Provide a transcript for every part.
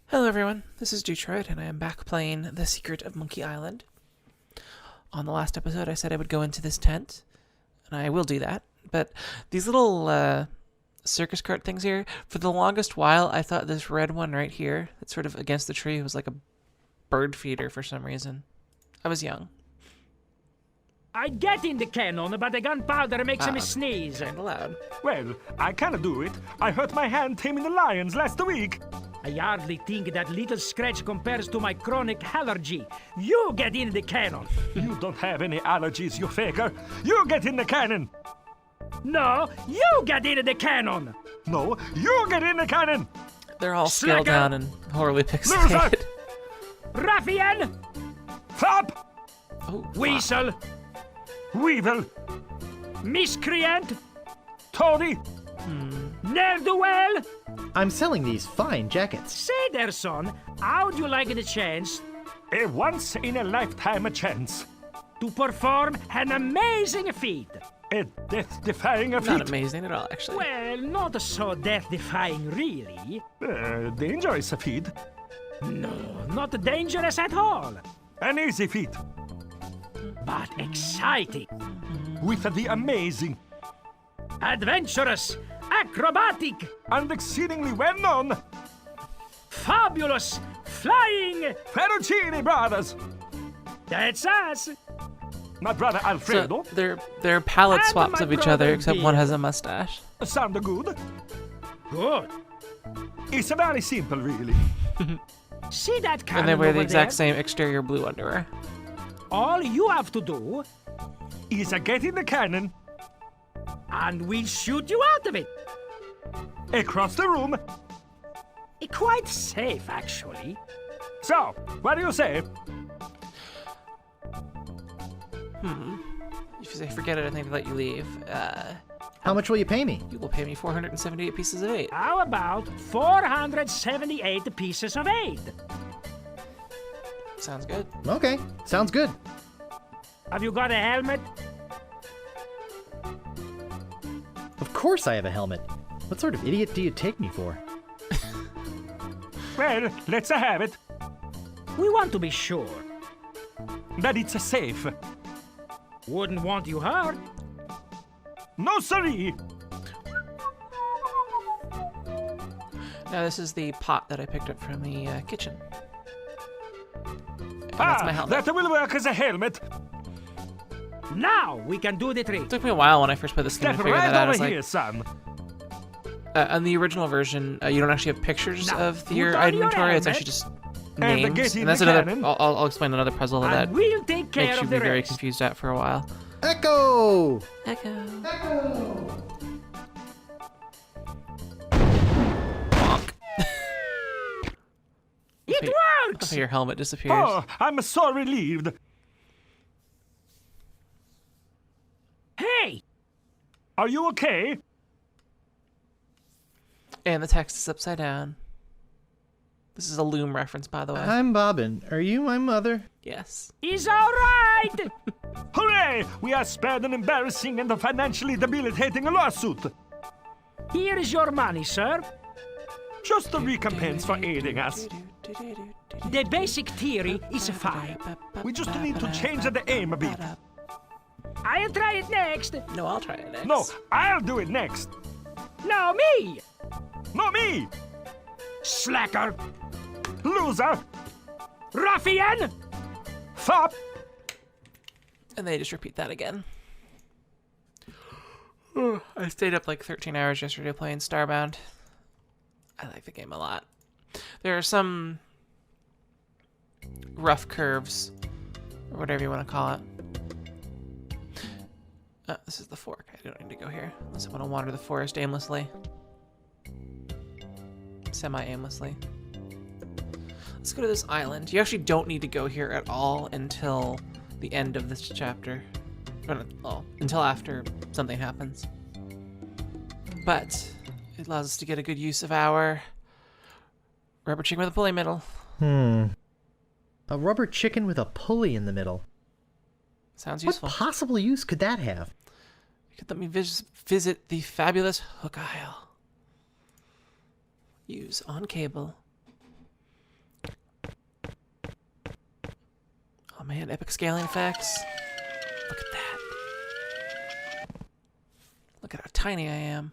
Hello everyone, this is dewtroid, and I am back playing The Secret of Monkey Island. On the last episode I said I would go into this tent, and I will do that, but these little circus cart things here, for the longest while I thought this red one right here, that's sort of against the tree, was like a bird feeder for some reason. I was young. I get in the cannon, but the gunpowder makes me sneeze. Kinda loud. Well, I can't do it. I hurt my hand taming the lions last week. I hardly think that little scratch compares to my chronic allergy. You get in the cannon. You don't have any allergies, you faker. You get in the cannon. No, you get in the cannon. No, you get in the cannon. They're all scaled Slacker. down and horribly Loser. pixelated. Ruffian, Flop. Oh, weasel, Weevil. miscreant, Toady. ne'er-do-well. I'm selling these fine jackets. Say there, son, how'd you like the chance A once-in-a-lifetime chance. to perform an amazing feat? A death-defying not feat. amazing at all, actually. Well, not so death-defying, really. Dangerous feat. No, not dangerous at all, An easy feat. but exciting, With the amazing adventurous, acrobatic, and exceedingly well-known fabulous, flying. Ferrucini brothers. That's us. My brother Alfredo. So they're palette And swaps my of each brother other, except one Bill. has a mustache. Sound good? Good. It's very simple, really. See that cannon And they wear the over exact there? same exterior blue underwear. All you have to do, Is a get in the cannon, and we'll shoot you out of it. across the room. Quite safe, actually. So, what do you say? If you say forget it, I think they let you leave. How much will you pay me? You will pay me 478 pieces of 8. How about 478 pieces of 8? Sounds good. Okay, sounds good. Have you got a helmet? Of course I have a helmet. What sort of idiot do you take me for? Well, let's have it. We want to be sure. That it's safe. Wouldn't want you hurt. No, siree. Now this is the pot that I picked up from the kitchen. And that's my helmet. That will work as a helmet. Now we can do the trick. It took me a while when I first played this game Step to figure right that out. I over was here, like, son. on the original version, you don't actually have pictures Now, of put your on your inventory. It's helmet. actually just And names. get in And that's the another. cannon. I'll explain another puzzle that And we'll take care makes you of be the very rest. confused at for a while. Echo! Echo. It Okay, works! your helmet disappears. Oh, I'm so relieved. Hey! Are you okay? And the text is upside down. This is a Loom reference, by the way. I'm Bobbin. Are you my mother? Yes. He's alright! Hooray! We are spared an embarrassing and financially debilitating lawsuit. Here is your money, sir. Just a recompense for aiding us. The basic theory is fine. We just need to change the aim a bit. I'll try it next. No, I'll try it next. No, I'll do it next. No, me! No, me! Slacker! Loser! Ruffian! Fop! And they just repeat that again. I stayed up like 13 hours yesterday playing Starbound. I like the game a lot. There are some rough curves, or whatever you want to call it. This is the fork. I don't need to go here, unless I want to wander the forest aimlessly. Semi-aimlessly. Let's go to this island. You actually don't need to go here at all until the end of this chapter. Well, until after something happens. But it allows us to get a good use of our rubber chicken with a pulley middle. A rubber chicken with a pulley in the middle. Sounds What useful. possible use could that have? You could let me visit the fabulous Hook Isle. Use on cable. man, epic scaling effects. Look at that. Look at how tiny I am.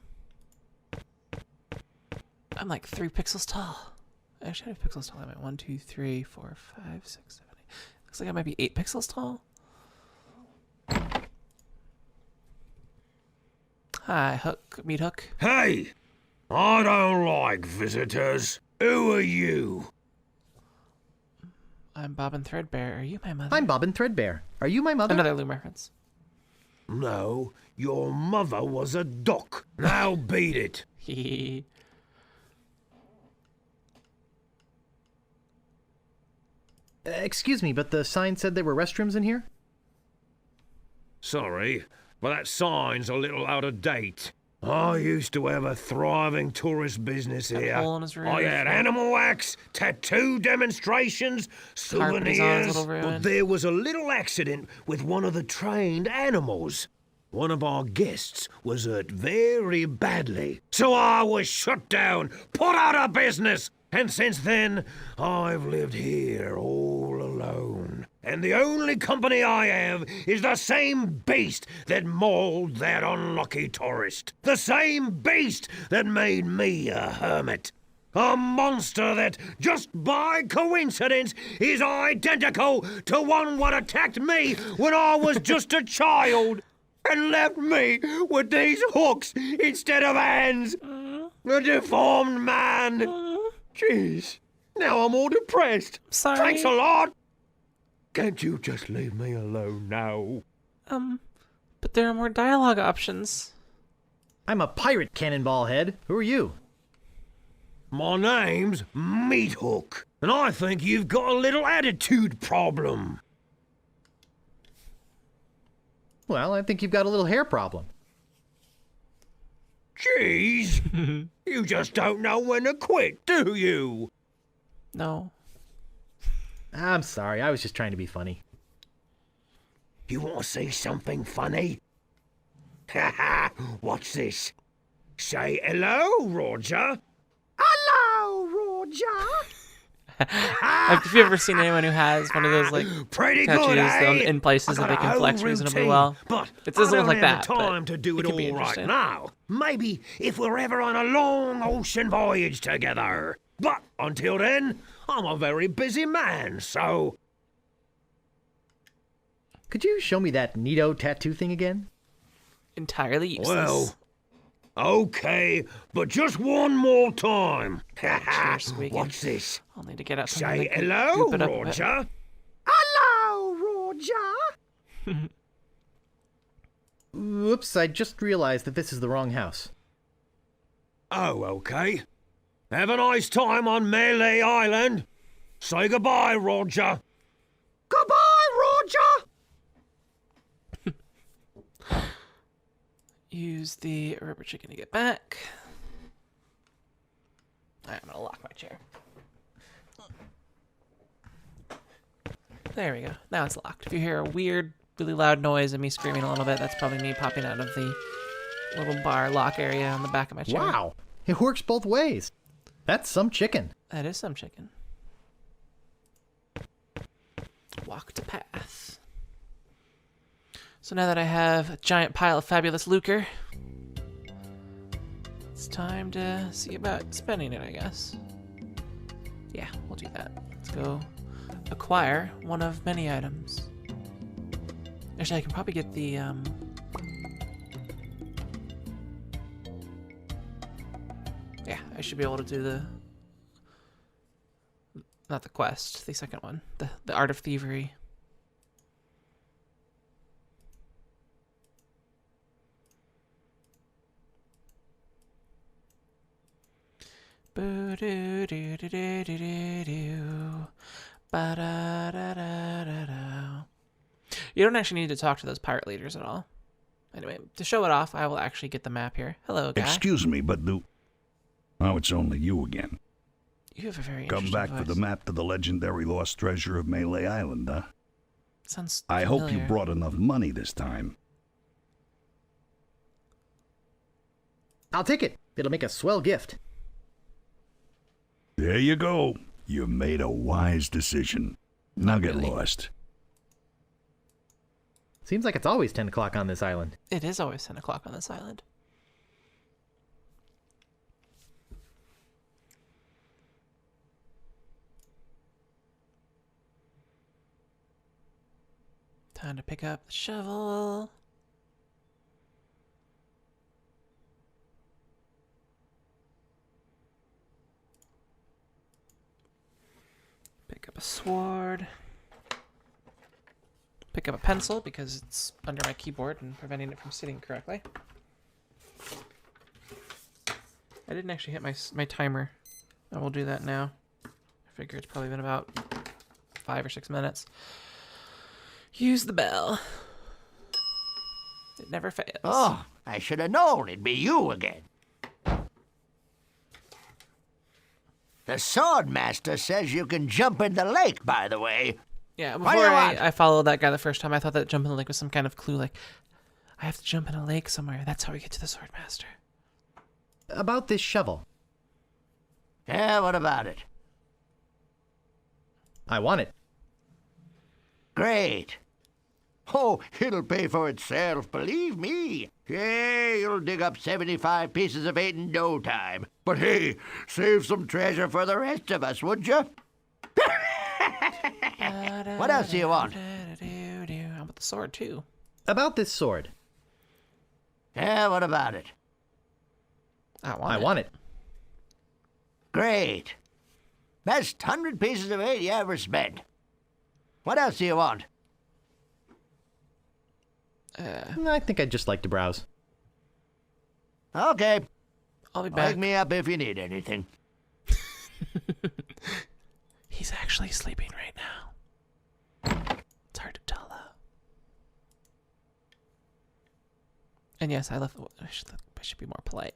I'm like 3 pixels tall. Actually, how many pixels tall am I? 1, 2, 3, 4, 5, 6, 7, 8. Looks like I might be 8 pixels tall. Hi, Hook. Meet Hook. Hey! I don't like visitors. Who are you? I'm Bobbin Threadbare. Are you my mother? I'm Bobbin Threadbare. Are you my mother? Another Loom reference. No, your mother was a duck. Now beat it. Hehe. Excuse me, but the sign said there were restrooms in here? Sorry, but that sign's a little out of date. I used to have a thriving tourist business Got a here. hole in his roof. I had animal wax, tattoo demonstrations, Carpet is on his souvenirs. little ruin. But there was a little accident with one of the trained animals. One of our guests was hurt very badly. So I was shut down, put out of business. And since then, I've lived here all alone. And the only company I have is the same beast that mauled that unlucky tourist. The same beast that made me a hermit. A monster that, just by coincidence, is identical to one what attacked me when I was just a child and left me with these hooks instead of hands. A deformed man. Jeez, now I'm all depressed. Sorry. Thanks a lot. Can't you just leave me alone now? But there are more dialogue options. I'm a pirate, Cannonball Head. Who are you? My name's Meat Hook, and I think you've got a little attitude problem. Well, I think you've got a little hair problem. Jeez, you just don't know when to quit, do you? No. I'm sorry, I was just trying to be funny. You want to see something funny? Ha ha, watch this. Say hello, Roger. Hello, Roger. Have you ever seen anyone who has one of those like Pretty tattoos good, eh? in places that they can flex reasonably well? But It doesn't I look like don't have that, but time to do it it could be all right interesting. now. Maybe if we're ever on a long ocean voyage together. But until then, I'm a very busy man, so... Could you show me that neato tattoo thing again? Entirely useless. Well, okay, but just one more time. Chair squeaking. Watch this. I'll need to get out something Say that can hello, goop it up a bit. Roger. Hello, Roger. Oops, I just realized that this is the wrong house. Oh, okay. Have a nice time on Melee Island. Say goodbye, Roger. Goodbye, Roger. Use the rubber chicken to get back. Alright, I'm gonna lock my chair. There we go. Now it's locked. If you hear a weird, really loud noise and me screaming a little bit, that's probably me popping out of the little bar lock area on the back of my chair. Wow, it works both ways. That's some chicken. That is some chicken. Walk to path. So now that I have a giant pile of fabulous lucre, it's time to see about spending it, I guess. Yeah, we'll do that. Let's go acquire one of many items. Actually, I can probably get the, yeah, I should be able to do the... Not the quest, the second one. The Art of Thievery. You don't actually need to talk to those pirate leaders at all. Anyway, to show it off, I will actually get the map here. Hello, guy. Excuse me, but oh, it's only you again. You have a very Come interesting back for the voice. map to the legendary lost treasure of Melee Island, huh? Sounds I hope you familiar. brought enough money this time. I'll take it. It'll make a swell gift. There you go. You made a wise decision. Now get really. lost. Seems like it's always 10 o'clock on this island. It is always 10 o'clock on this island. Time to pick up the shovel. Pick up a sword. Pick up a pencil because it's under my keyboard and preventing it from sitting correctly. I didn't actually hit my timer. I will do that now. I figure it's probably been about 5 or 6 minutes. Use the bell. It never fails. Oh, I should have known it'd be you again. The sword master says you can jump in the lake, by the way. Yeah, What do before you want? I followed that guy the first time, I thought that jump in the lake was some kind of clue, like, I have to jump in a lake somewhere. That's how we get to the sword master. About this shovel. Yeah, what about it? I want it. Great. Oh, it'll pay for itself, believe me. Yeah, you'll dig up 75 pieces of 8 in no time. But hey, save some treasure for the rest of us, would you? What else do you want? How about the sword, too? About this sword. Yeah, what about it? I want it. Great. Best 100 pieces of 8 you ever spent. What else do you want? I think I'd just like to browse. Okay. I'll be back. Wake me up if you need anything. He's actually sleeping right now. It's hard to tell, though. And yes, I should be more polite.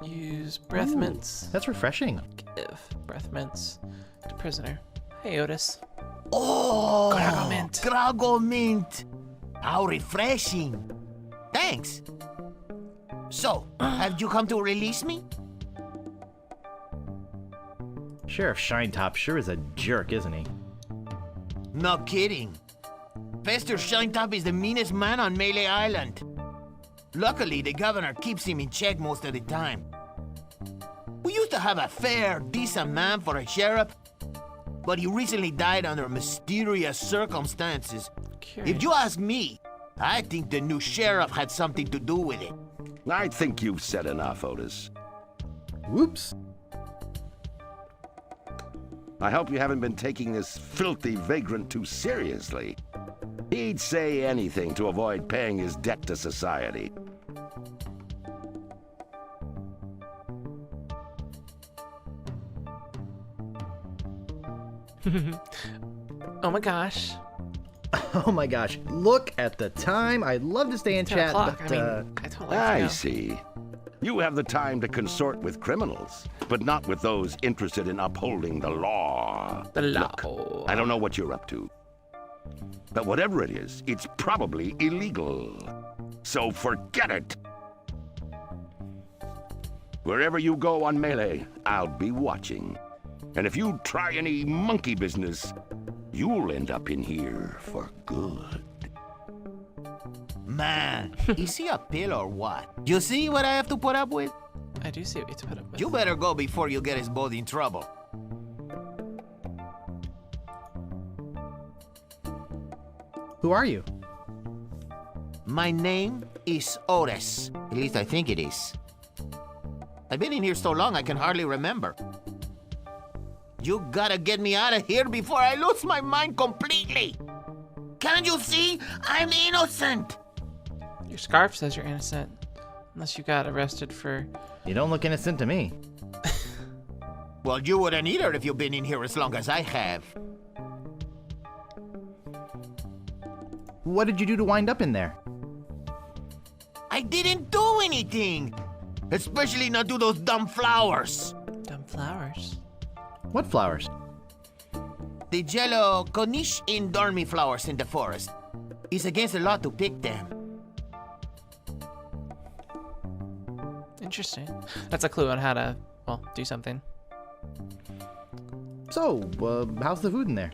Use breath mints. That's refreshing. Give breath mints to prisoner. Hey, Otis. Oh, Grago mint. Grago mint. How refreshing. Thanks. So, have you come to release me? Sheriff Shinetop sure is a jerk, isn't he? No kidding. Fester Shinetop is the meanest man on Melee Island. Luckily, the governor keeps him in check most of the time. We used to have a fair, decent man for a sheriff, but he recently died under mysterious circumstances. Curious. If you ask me, I think the new sheriff had something to do with it. I think you've said enough, Otis. Whoops. I hope you haven't been taking this filthy vagrant too seriously. He'd say anything to avoid paying his debt to society. Oh my gosh. Oh my gosh, look at the time. I'd love to stay in 10 chat, o'clock. but I mean, I totally have I to go. see. You have the time to consort with criminals, but not with those interested in upholding the law. The law. Look, I don't know what you're up to. But whatever it is, it's probably illegal. So forget it. Wherever you go on Melee, I'll be watching. And if you try any monkey business, you'll end up in here for good. Man, is he a pill or what? You see what I have to put up with? I do see what you have to put up with. You better go before you get us both in trouble. who are you? My name is Otis. At least I think it is. I've been in here so long I can hardly remember. You gotta get me out of here before I lose my mind completely. Can't you see? I'm innocent. Your scarf says you're innocent. Unless you got arrested for... You don't look innocent to me. Well, you wouldn't either if you've been in here as long as I have. What did you do to wind up in there? I didn't do anything. Especially not do those dumb flowers. Dumb flowers. What flowers? The yellow Konish in Dormy flowers in the forest. It's against the law to pick them. Interesting. That's a clue on how to well, do something. So, how's the food in there?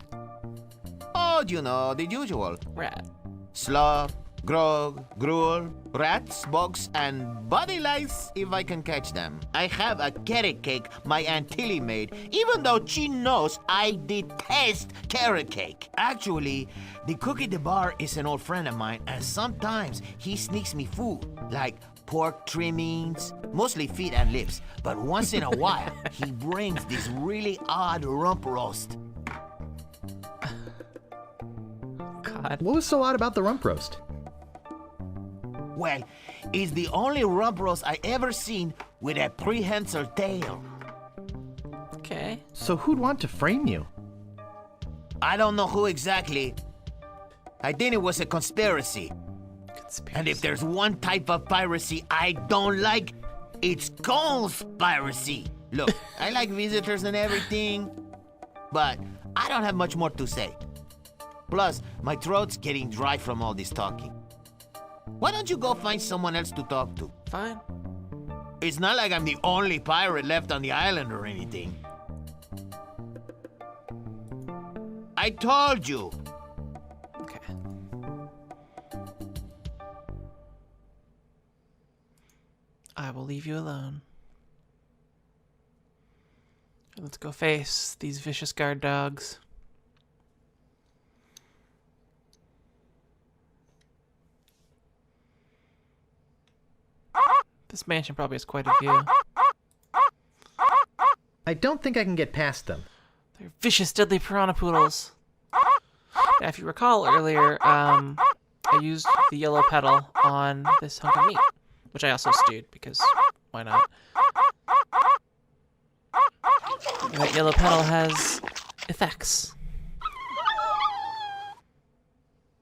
Oh, you know, the usual. Rat. Slop, grog, gruel, rats, bugs, and body lice if I can catch them. I have a carrot cake my Aunt Tilly made, even though she knows I detest carrot cake. Actually, the cook at the bar is an old friend of mine, and sometimes he sneaks me food, like pork trimmings, mostly feet and lips. But once in a while, he brings this really odd rump roast. God. What was so odd about the rump roast? Well, it's the only rump roast I ever seen with a prehensile tail. Okay. So who'd want to frame you? I don't know who exactly. I think it was a conspiracy. Conspiracy. And if there's one type of piracy I don't like, it's conspiracy. Look, I like visitors and everything, but I don't have much more to say. Plus, my throat's getting dry from all this talking. Why don't you go find someone else to talk to? Fine. It's not like I'm the only pirate left on the island or anything. I told you. Okay. I will leave you alone. Let's go face these vicious guard dogs. This mansion probably has quite a view. I don't think I can get past them. They're vicious, deadly piranha poodles. Now, if you recall earlier, I used the yellow petal on this hunk of meat, which I also stewed, because why not? And that yellow petal has effects.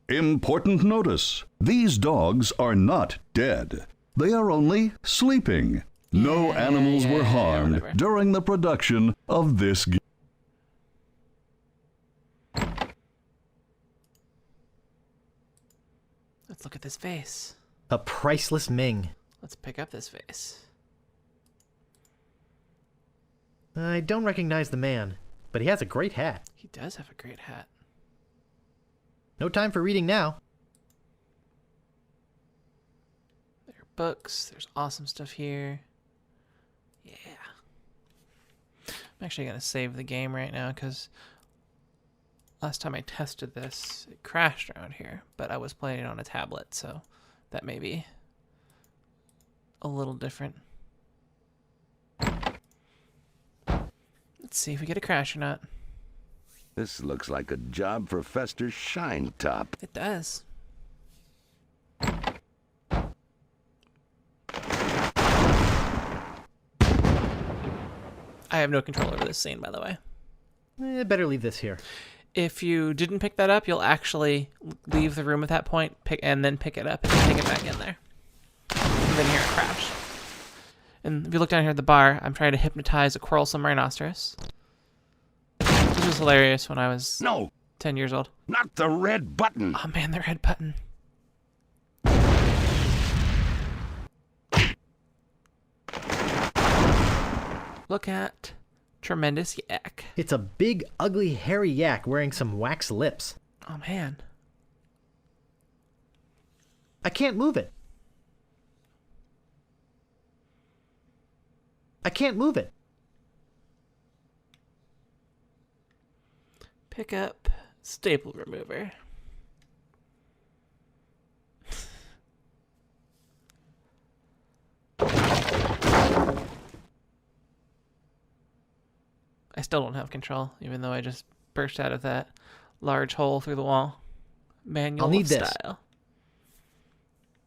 Important notice. These dogs are not dead. They are only sleeping. No animals were harmed whatever. during the production of this game. Let's look at this vase. A priceless Ming. Let's pick up this vase. I don't recognize the man, but he has a great hat. He does have a great hat. No time for reading now. There are books. There's awesome stuff here. Yeah. I'm actually going to save the game right now because last time I tested this, it crashed around here, but I was playing it on a tablet, so that may be a little different. Let's see if we get a crash or not. This looks like a job for Fester Shinetop. It does. I have no control over this scene, by the way. Better leave this here. If you didn't pick that up, you'll actually leave the room at that point, and then pick it up and take it back in there. And then hear it crash. And if you look down here at the bar, I'm trying to hypnotize a quarrelsome rhinoceros. This was hilarious when I was No, 10 years old. not the red button. Oh man, the red button. Look at Tremendous Yak. It's a big, ugly, hairy yak wearing some wax lips. Oh man. I can't move it. I can't move it. Pick up staple remover. I still don't have control, even though I just burst out of that large hole through the wall. Manual I'll need of this. style.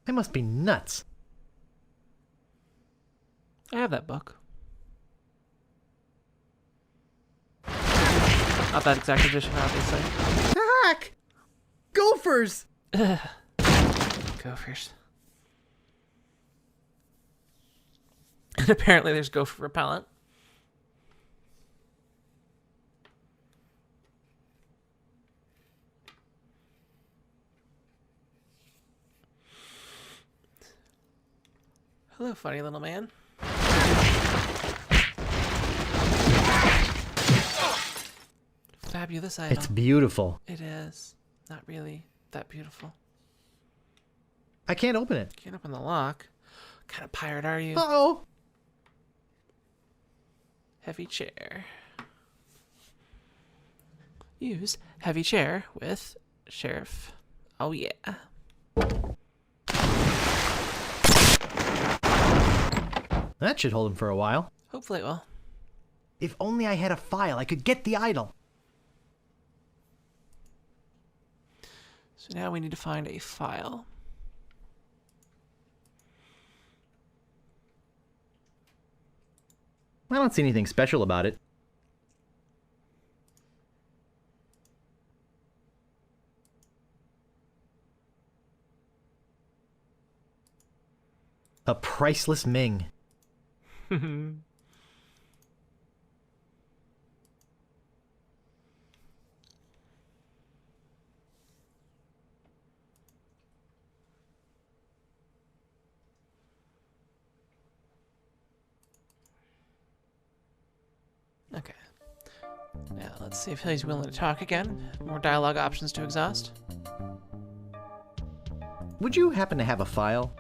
I must be nuts. I have that book. Not that exact edition, obviously. Hack! Gophers! Gophers. And apparently there's gopher repellent. Hello, funny little man. fabulous item. It's beautiful. It is. Not really that beautiful. I can't open it. Can't open the lock. What kind of pirate are you? Uh-oh. Heavy chair. Use heavy chair with sheriff. Oh yeah. That should hold him for a while. Hopefully it will. If only I had a file, I could get the idol. So now we need to find a file. I don't see anything special about it. A priceless Ming. Okay. Now let's see if he's willing to talk again. More dialogue options to exhaust. Would you happen to have a file?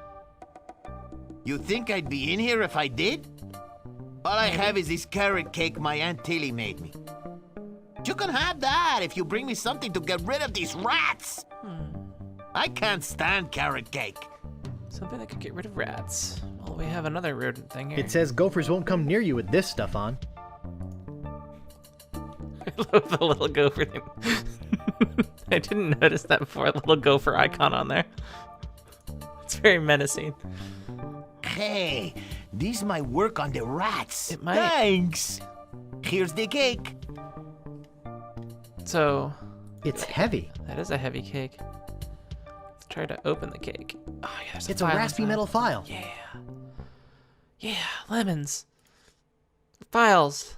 You think I'd be in here if I did? All I have is this carrot cake my Aunt Tilly made me. You can have that if you bring me something to get rid of these rats. I can't stand carrot cake. Something that could get rid of rats. Well, we have another rodent thing here. It says gophers won't come near you with this stuff on. I love the little gopher thing. I didn't notice that before. A little gopher icon on there. It's very menacing. Hey, this might work on the rats. It might. Thanks. Here's the cake. So, It's heavy. that is a heavy cake. Let's try to open the cake. Oh, yeah, there's It's a file raspy inside. metal file. Yeah. Yeah, lemons. Files.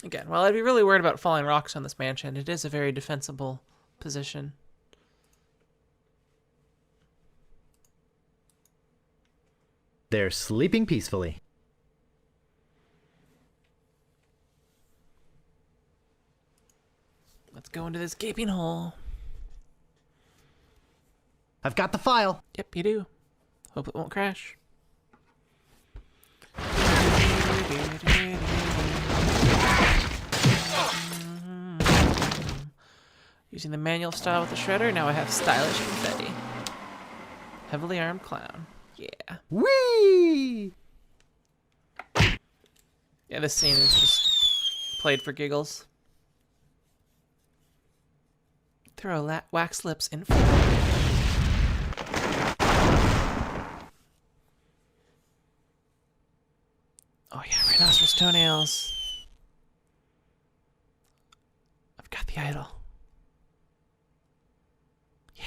Again, while I'd be really worried about falling rocks on this mansion, it is a very defensible position. They're sleeping peacefully. Let's go into this gaping hole. I've got the file. Yep, you do. Hope it won't crash. Using the manual style with the shredder, now I have stylish confetti. Heavily armed clown. Yeah. Whee! Yeah, this scene is just played for giggles. Throw wax lips in front. Oh yeah, rhinoceros toenails. I've got the idol. Yeah.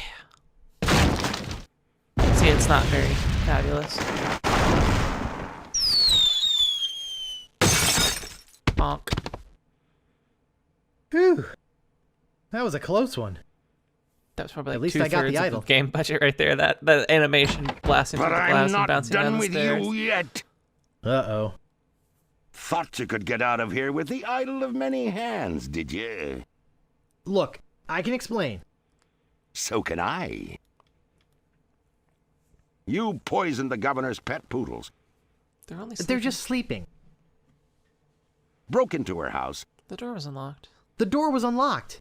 See, it's not very fabulous. Bonk. Whew. That was a close one. That was probably like At least I got the two-thirds idol. of the game budget right there. That animation blasting But through the I'm glass and not bouncing down done the with stairs. you yet. Uh-oh. Thought you could get out of here with the idol of many hands, did you? Look, I can explain. So can I. You poisoned the governor's pet poodles, They're only They're sleeping. just sleeping. broke into her house, The door was unlocked. The door was unlocked.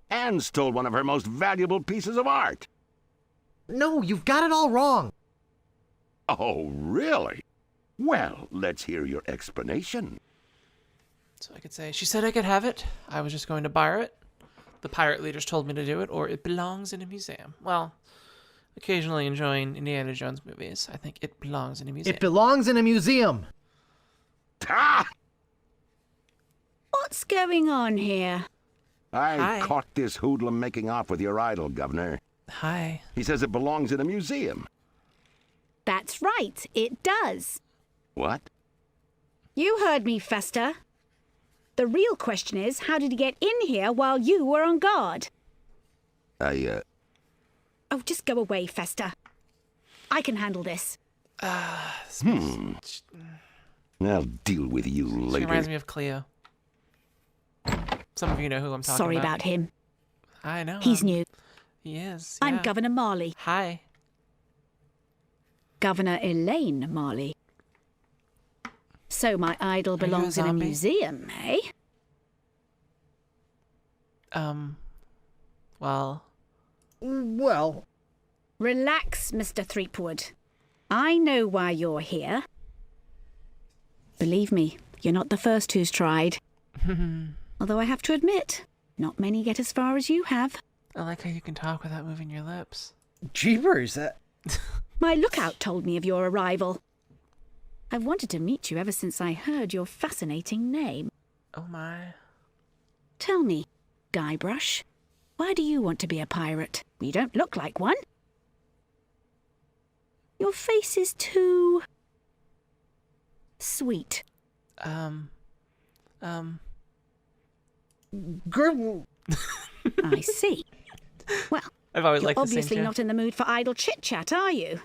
and stole one of her most valuable pieces of art. No, you've got it all wrong. Oh, really? Well, let's hear your explanation. So I could say, she said I could have it. I was just going to borrow it. The pirate leaders told me to do it, or it belongs in a museum. Well, occasionally enjoying Indiana Jones movies, I think it belongs in a museum. It belongs in a museum. Ah! What's going on here? I Hi. caught this hoodlum making off with your idol, Governor. Hi. He says it belongs in a museum. That's right, it does. What? You heard me, Fester. The real question is, how did he get in here while you were on guard? I, Oh, just go away, Fester. I can handle this. I'll deal with you She later. reminds me of Cleo. Some of you know who I'm talking Sorry about. about him. I know. He's new. He is. I'm yeah. Governor Marley. Hi. Governor Elaine Marley. So my idol Are you a belongs in a zombie? museum, eh? Well, Well, Relax, Mr. Threepwood. I know why you're here. Believe me, you're not the first who's tried. Although I have to admit, not many get as far as you have. I like how you can talk without moving your lips. jeepers. My lookout told me of your arrival. I've wanted to meet you ever since I heard your fascinating name. Oh my. Tell me, Guybrush, why do you want to be a pirate? You don't look like one. Your face is too... sweet. Girl. I see. Well, I've always you're liked the same obviously show. not in the mood for idle chit-chat, are you?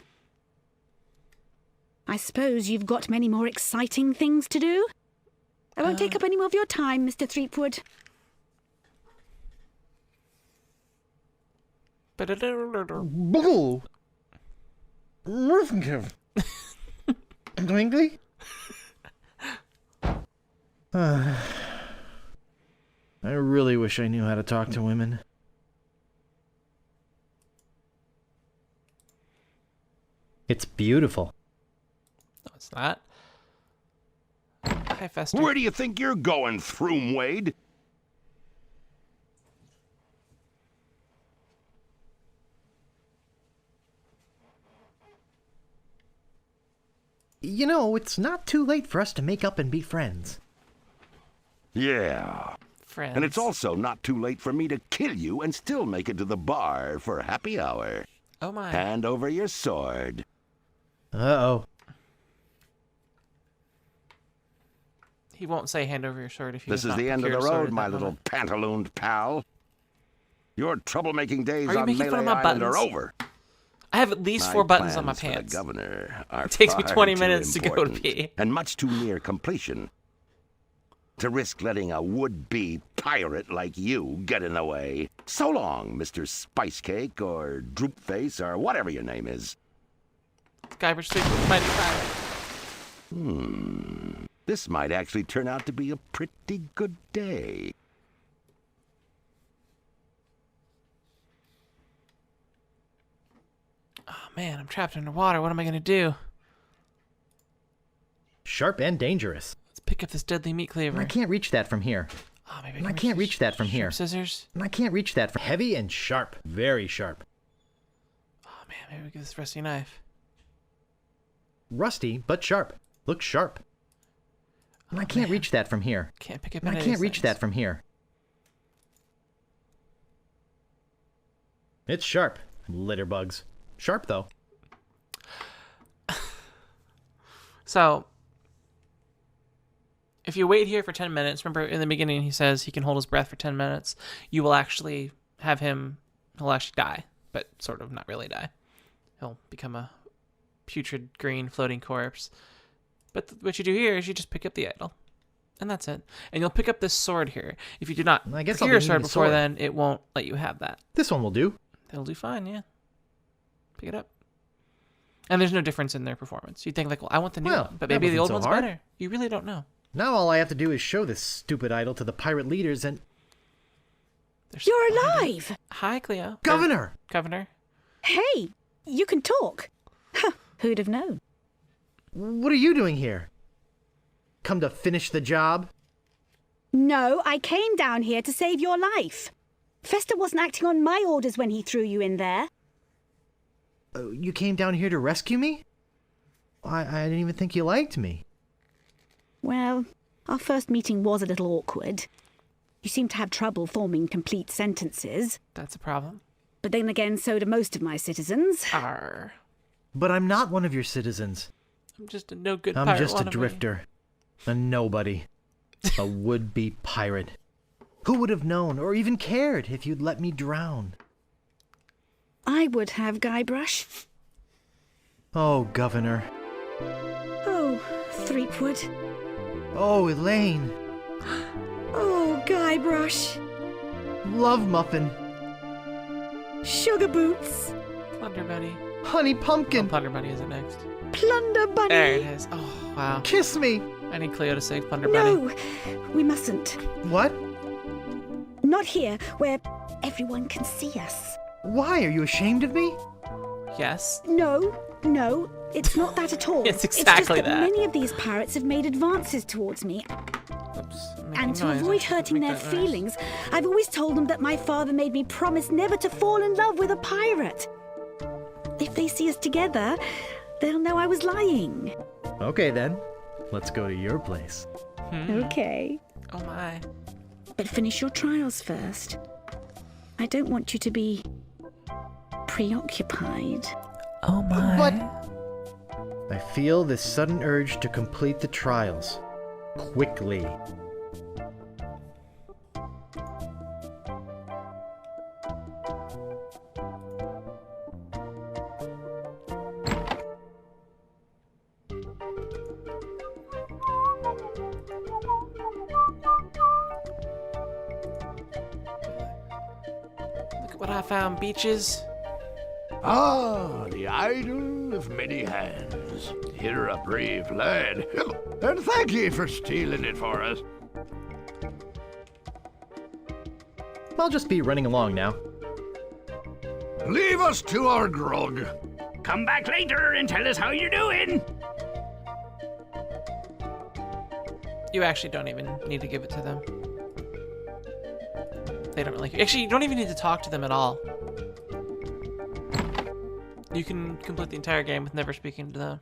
I suppose you've got many more exciting things to do? I won't take up any more of your time, Mr. Threepwood. Boo. Murphinkiv. Twinkley? I really wish I knew how to talk to women. It's beautiful. No, it's not. Hi, Fester. Where do you think you're going, Throom Wade? You know, it's not too late for us to make up and be friends. Yeah. Friends. And it's also not too late for me to kill you and still make it to the bar for happy hour. Oh my. Hand over your sword. Uh-oh. He won't say hand over your sword if you This is the end of the road, my little pantalooned pal. Your troublemaking days Are you on making fun Melee of my Island are buttons? over. I have at least 4 buttons on my plans for pants. the governor are It takes me far 20 too minutes to go to important pee. and much too near completion to risk letting a would-be pirate like you get in the way. So long, Mr. Spice Cake or Droopface or whatever your name is. Guybrush Threepwood, mighty pirate. This might actually turn out to be a pretty good day. Oh man, I'm trapped underwater. What am I gonna do? Sharp and dangerous. Let's pick up this deadly meat cleaver. I can't reach that from here. Oh, maybe I can can't reach that from sharp here. Scissors. I can't reach that from heavy and sharp. Very sharp. Oh man, maybe we get this rusty knife. Rusty, but sharp. Looks sharp. I can't man. reach that from here. Can't pick up I any of can't these reach things. that from here. It's sharp. Litterbugs. Sharp, though. So, if you wait here for 10 minutes, remember in the beginning he says he can hold his breath for 10 minutes, you will actually have him, he'll actually die, but sort of not really die. He'll become a putrid green floating corpse. But what you do here is you just pick up the idol. And that's it. And you'll pick up this sword here. If you did not I guess procure I'll a be sword needing a before sword. then, it won't let you have that. This one will do. It'll do fine, yeah. Pick it up. And there's no difference in their performance. You'd think like, well, I want the new Well, one, but that maybe the old wasn't one's so hard. better. You really don't know. Now all I have to do is show this stupid idol to the pirate leaders and... They're You're spotted. alive! Hi, Cleo. Governor! Governor. Hey, you can talk. Huh, who'd have known? What are you doing here? Come to finish the job? No, I came down here to save your life. Fester wasn't acting on my orders when he threw you in there. You came down here to rescue me? I didn't even think you liked me. Well, our first meeting was a little awkward. You seem to have trouble forming complete sentences. That's a problem. But then again, so do most of my citizens. Arr. But I'm not one of your citizens. I'm just a no good I'm pirate just a wannabe. drifter. A nobody. A would-be pirate. Who would have known or even cared if you'd let me drown? I would have, Guybrush. Oh, Governor. Oh, Threepwood. Oh, Elaine. Oh, Guybrush. Love Muffin. Sugar Boots. Plunder Bunny. Honey Oh, Pumpkin. Plunder Bunny isn't next. Plunder Bunny. There it is. Oh, wow. Kiss me. I need Cleo to save Plunder Bunny. No, we mustn't. What? Not here, where everyone can see us. Why? Are you ashamed of me? Yes. No, it's not that at all. It's just exactly that. Many of these pirates have made advances towards me, Oops. I'm and making to noise. I avoid shouldn't hurting make their that noise. feelings, I've always told them that my father made me promise never to fall in love with a pirate. If they see us together, they'll know I was lying. Okay then. Let's go to your place. Okay. Oh my. But finish your trials first. I don't want you to be preoccupied. Oh my. But I feel this sudden urge to complete the trials. Quickly. Look at what I found, beaches. Ah, the idol of many hands. You're a brave lad. And thank ye for stealing it for us. I'll just be running along now. Leave us to our grog. Come back later and tell us how you're doing. You actually don't even need to give it to them. They don't really. Actually, you don't even need to talk to them at all. You can complete the entire game with never speaking to them.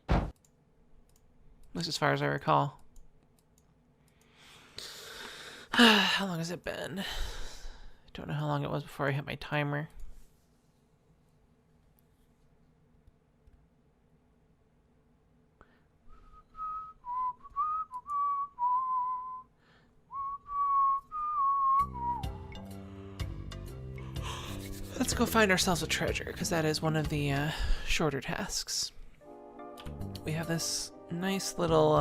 At least as far as I recall. How long has it been? I don't know how long it was before I hit my timer. Let's go find ourselves a treasure, because that is one of the shorter tasks. We have this nice little,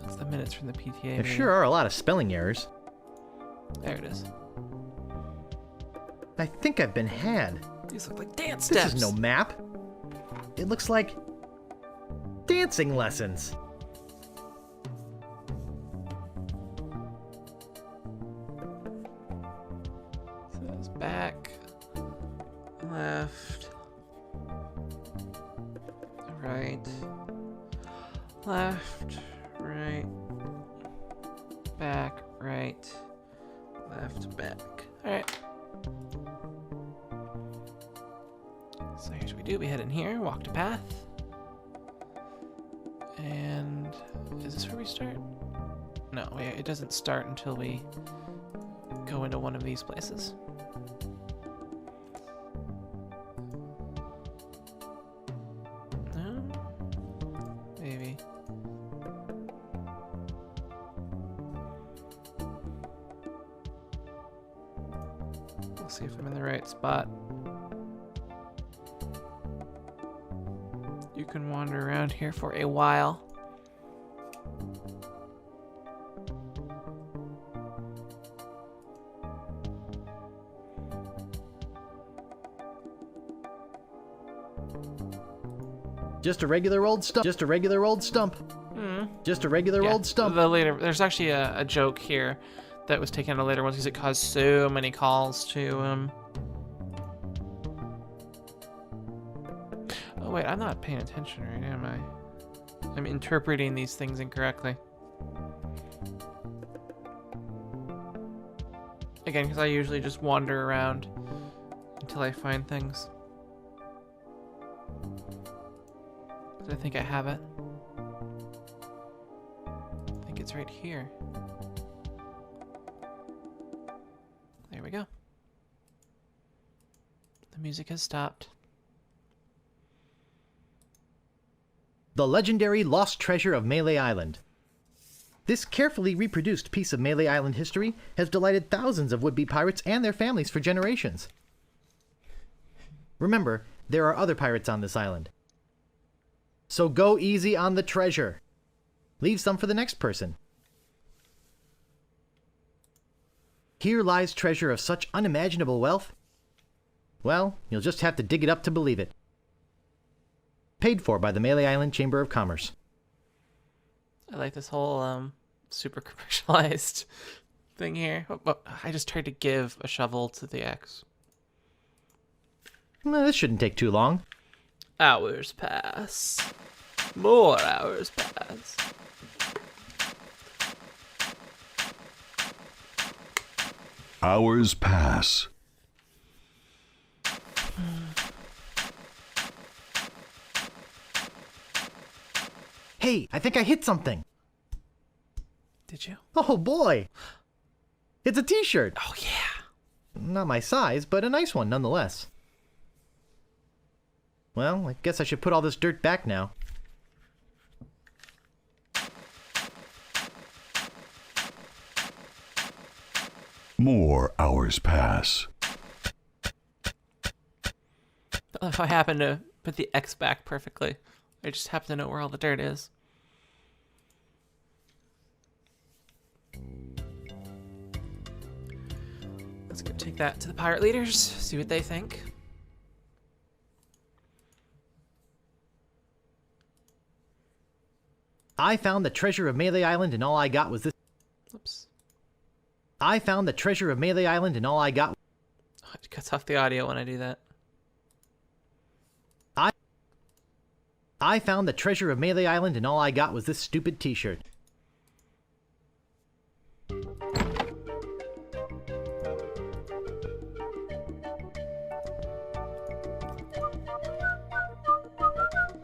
that's the minutes from the PTA There meeting. sure are a lot of spelling errors. There it is. I think I've been had. These look like dance This steps. is no map. It looks like dancing lessons. So it's back, left, right, left, right, back, right, left, back. Alright. So here's what we do. We head in here, walk to path. And is this where we start? No, it doesn't start until we go into one of these places. No? Maybe. We'll see if I'm in the right spot. You can wander around here for a while. Just a regular old stump. Just a regular old stump. Just a regular Yeah, old stump. There's actually a joke here that was taken out of later ones because it caused so many calls to Oh wait, I'm not paying attention, right? Am I? I'm interpreting these things incorrectly. Again, because I usually just wander around until I find things. I think I have it. I think it's right here. There we go. The music has stopped. The legendary lost treasure of Melee Island. This carefully reproduced piece of Melee Island history has delighted thousands of would-be pirates and their families for generations. Remember, there are other pirates on this island. So go easy on the treasure. Leave some for the next person. Here lies treasure of such unimaginable wealth. Well, you'll just have to dig it up to believe it. Paid for by the Melee Island Chamber of Commerce. I like this whole super commercialized thing here. Oh, I just tried to give a shovel to the X. This shouldn't take too long. Hours pass. More hours pass. Hours pass. Hey, I think I hit something. Did you? Oh boy! It's a t-shirt! Oh yeah! Not my size, but a nice one nonetheless. Well, I guess I should put all this dirt back now. More hours pass. If I happen to put the X back perfectly, I just happen to know where all the dirt is. Let's go take that to the pirate leaders, see what they think. I found the treasure of Melee Island and all I got was this. Oops. I found the treasure of Melee Island and all I got. Oh, it cuts off the audio when I do that. I found the treasure of Melee Island and all I got was this stupid t-shirt.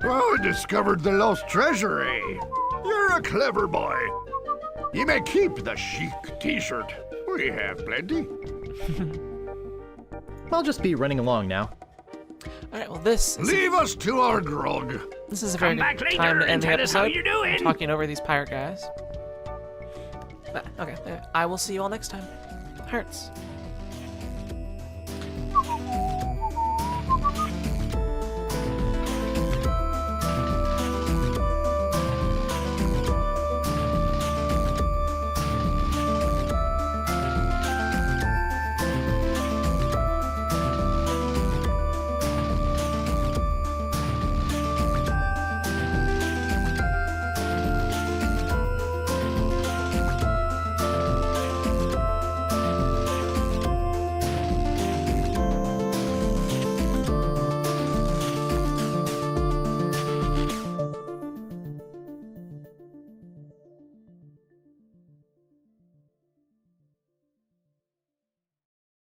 I discovered the lost treasure, eh? You're a clever boy. You may keep the chic t-shirt. We have plenty. I'll just be running along now. Alright, well this is Leave us to our grog. This is a very back good later time to and end the tell us how episode. you're doing. Talking over these pirate guys. But, okay, I will see you all next time. Hearts.